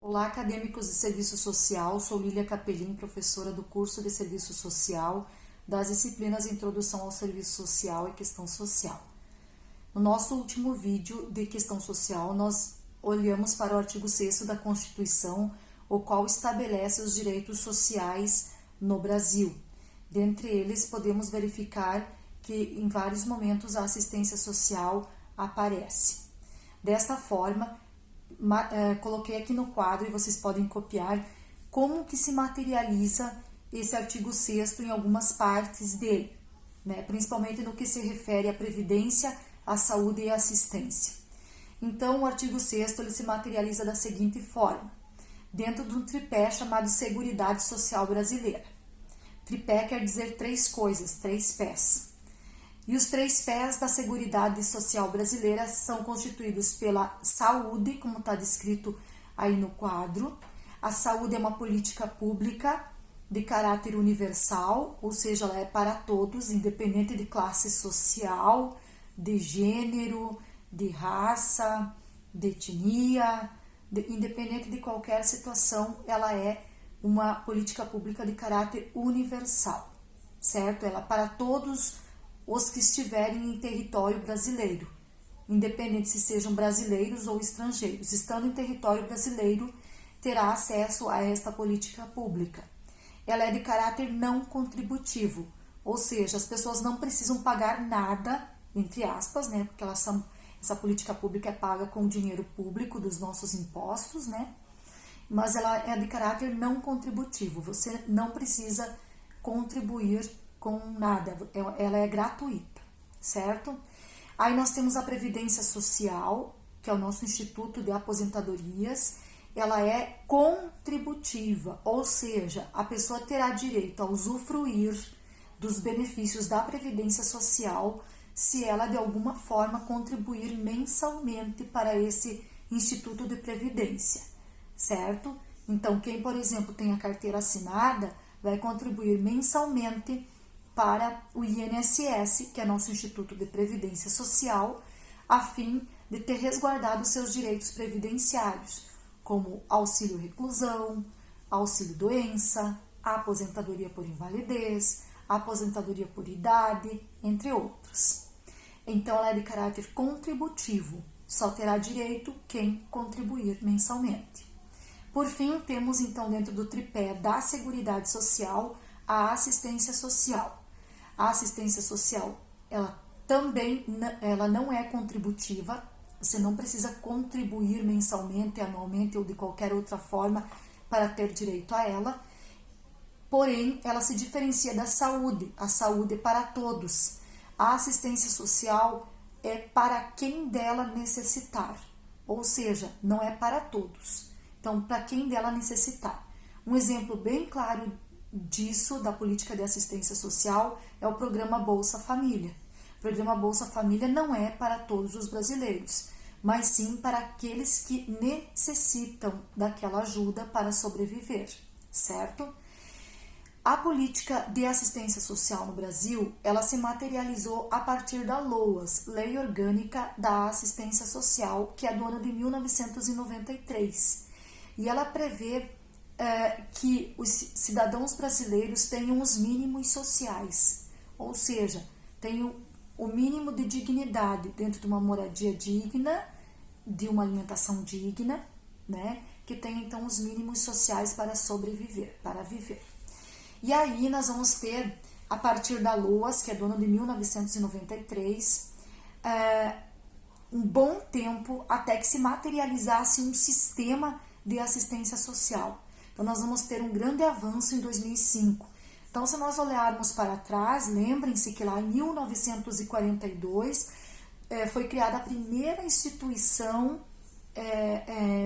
Olá, acadêmicos de Serviço Social, sou Lília Capelin, professora do curso de Serviço Social das disciplinas Introdução ao Serviço Social e Questão Social. No nosso último vídeo de Questão Social, nós olhamos para o artigo 6º da Constituição, o qual estabelece os direitos sociais no Brasil. Dentre eles, podemos verificar que em vários momentos a assistência social aparece. Desta forma, coloquei aqui no quadro e vocês podem copiar como que se materializa esse artigo 6º em algumas partes dele, né? Principalmente no que se refere à previdência, à saúde e à assistência. Então, o artigo 6º ele se materializa da seguinte forma, dentro de um tripé chamado Seguridade Social Brasileira. Tripé quer dizer três coisas, três pés. E os três pés da Seguridade Social Brasileira são constituídos pela saúde, como está descrito aí no quadro. A saúde é uma política pública de caráter universal, ou seja, ela é para todos, independente de classe social, de gênero, de raça, de etnia, independente de qualquer situação, ela é uma política pública de caráter universal, certo? Ela é para todos os que estiverem em território brasileiro, independente se sejam brasileiros ou estrangeiros. Estando em território brasileiro, terá acesso a esta política pública. Ela é de caráter não contributivo, ou seja, as pessoas não precisam pagar nada, entre aspas, né, porque essa política pública é paga com o dinheiro público dos nossos impostos, né, mas ela é de caráter não contributivo, você não precisa contribuir com nada, ela é gratuita, certo? Aí nós temos a Previdência Social, que é o nosso Instituto de Aposentadorias, ela é contributiva, ou seja, a pessoa terá direito a usufruir dos benefícios da Previdência Social se ela de alguma forma contribuir mensalmente para esse Instituto de Previdência, certo? Então, quem, por exemplo, tem a carteira assinada, vai contribuir mensalmente para o INSS, que é nosso Instituto de Previdência Social, a fim de ter resguardado seus direitos previdenciários, como auxílio reclusão, auxílio doença, aposentadoria por invalidez, aposentadoria por idade, entre outros. Então, ela é de caráter contributivo, só terá direito quem contribuir mensalmente. Por fim, temos então dentro do tripé da Seguridade Social a assistência social. A assistência social, ela não é contributiva, você não precisa contribuir mensalmente, anualmente ou de qualquer outra forma para ter direito a ela, porém, ela se diferencia da saúde, a saúde é para todos. A assistência social é para quem dela necessitar, ou seja, não é para todos. Então, para quem dela necessitar. Um exemplo bem claro disso, da política de assistência social, é o programa Bolsa Família. O programa Bolsa Família não é para todos os brasileiros, mas sim para aqueles que necessitam daquela ajuda para sobreviver, certo? A política de assistência social no Brasil, ela se materializou a partir da LOAS, Lei Orgânica da Assistência Social, que é do ano de 1993. E ela prevê que os cidadãos brasileiros tenham os mínimos sociais, ou seja, tenham o mínimo de dignidade dentro de uma moradia digna, de uma alimentação digna, né? Que tenha então os mínimos sociais para sobreviver, para viver. E aí nós vamos ter, a partir da LOAS, que é do ano de 1993, um bom tempo até que se materializasse um sistema de assistência social. Então, nós vamos ter um grande avanço em 2005. Então, se nós olharmos para trás, lembrem-se que lá em 1942 foi criada a primeira instituição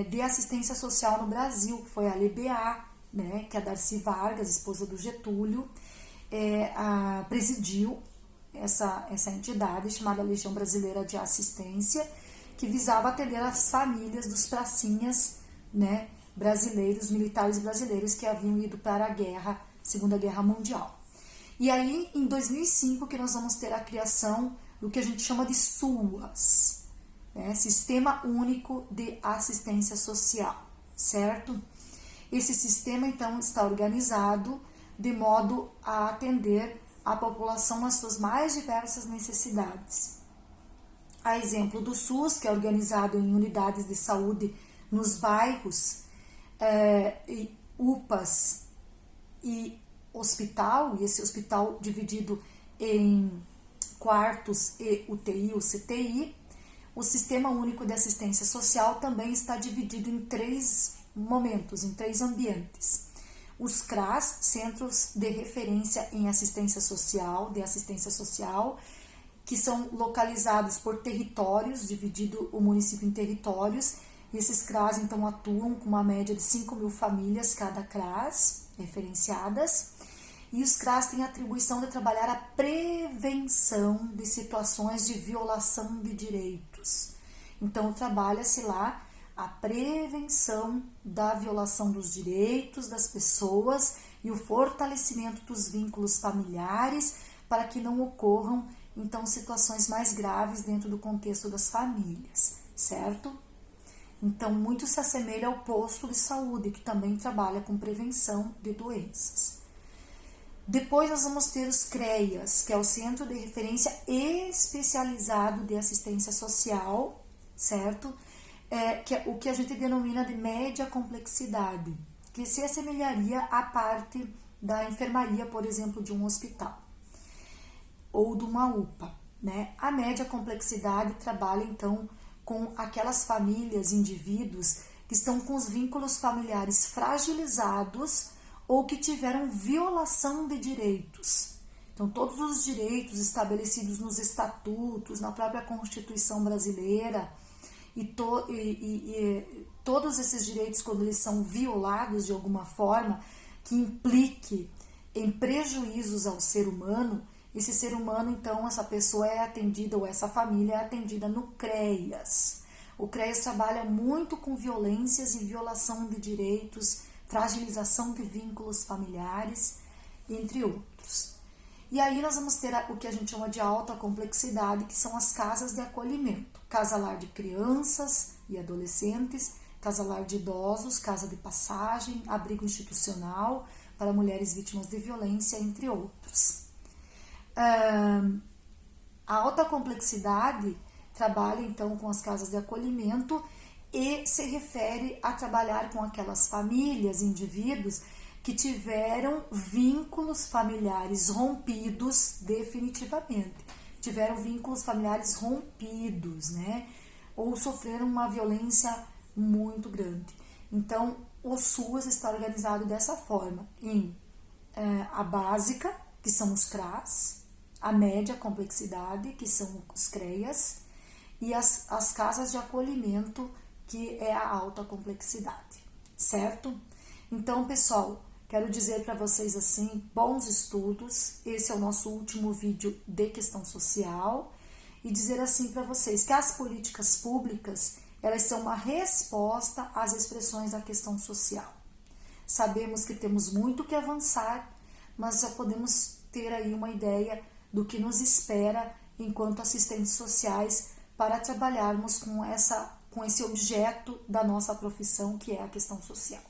de assistência social no Brasil, que foi a LBA, né, que a Darcy Vargas, esposa do Getúlio, presidiu essa entidade chamada Legião Brasileira de Assistência, que visava atender as famílias dos pracinhas, né, brasileiros, militares brasileiros que haviam ido para a guerra, Segunda Guerra Mundial. E aí, em 2005, que nós vamos ter a criação do que a gente chama de SUAS, né, Sistema Único de Assistência Social, certo? Esse sistema, então, está organizado de modo a atender a população nas suas mais diversas necessidades. A exemplo do SUS, que é organizado em unidades de saúde nos bairros, UPAs e hospital, e esse hospital dividido em quartos e UTI ou CTI. O Sistema Único de Assistência Social também está dividido em 3 momentos, em 3 ambientes. Os CRAS, Centros de Referência em Assistência Social, que são localizados por territórios, dividido o município em territórios, e esses CRAS, então, atuam com uma média de 5.000 famílias cada CRAS, referenciadas, e os CRAS têm a atribuição de trabalhar a prevenção de situações de violação de direitos. Então, trabalha-se lá a prevenção da violação dos direitos das pessoas e o fortalecimento dos vínculos familiares para que não ocorram, então, situações mais graves dentro do contexto das famílias, certo? Então, muito se assemelha ao posto de saúde, que também trabalha com prevenção de doenças. Depois nós vamos ter os CREAS, que é o Centro de Referência Especializado de Assistência Social, certo? Que é o que a gente denomina de média complexidade, que se assemelharia à parte da enfermaria, por exemplo, de um hospital ou de uma UPA, né? A média complexidade trabalha, então, com aquelas famílias, indivíduos que estão com os vínculos familiares fragilizados ou que tiveram violação de direitos. Então, todos os direitos estabelecidos nos estatutos, na própria Constituição brasileira, todos esses direitos, quando eles são violados de alguma forma, que implique em prejuízos ao ser humano, esse ser humano, então, essa pessoa é atendida, ou essa família é atendida no CREAS. O CREAS trabalha muito com violências e violação de direitos, fragilização de vínculos familiares, entre outros. E aí nós vamos ter o que a gente chama de alta complexidade, que são as casas de acolhimento. Casa-lar de crianças e adolescentes, casa-lar de idosos, casa de passagem, abrigo institucional para mulheres vítimas de violência, entre outros. A alta complexidade trabalha então com as casas de acolhimento e se refere a trabalhar com aquelas famílias, indivíduos que tiveram vínculos familiares rompidos definitivamente, tiveram vínculos familiares rompidos, né? Ou sofreram uma violência muito grande. Então, o SUS está organizado dessa forma, em a básica, que são os CRAS, a média complexidade, que são os CREAS, e as casas de acolhimento, que é a alta complexidade, certo? Então, pessoal, quero dizer para vocês assim, bons estudos, esse é o nosso último vídeo de questão social, e dizer assim para vocês que as políticas públicas, elas são uma resposta às expressões da questão social. Sabemos que temos muito que avançar, mas já podemos ter aí uma ideia do que nos espera enquanto assistentes sociais para trabalharmos com esse objeto da nossa profissão, que é a questão social.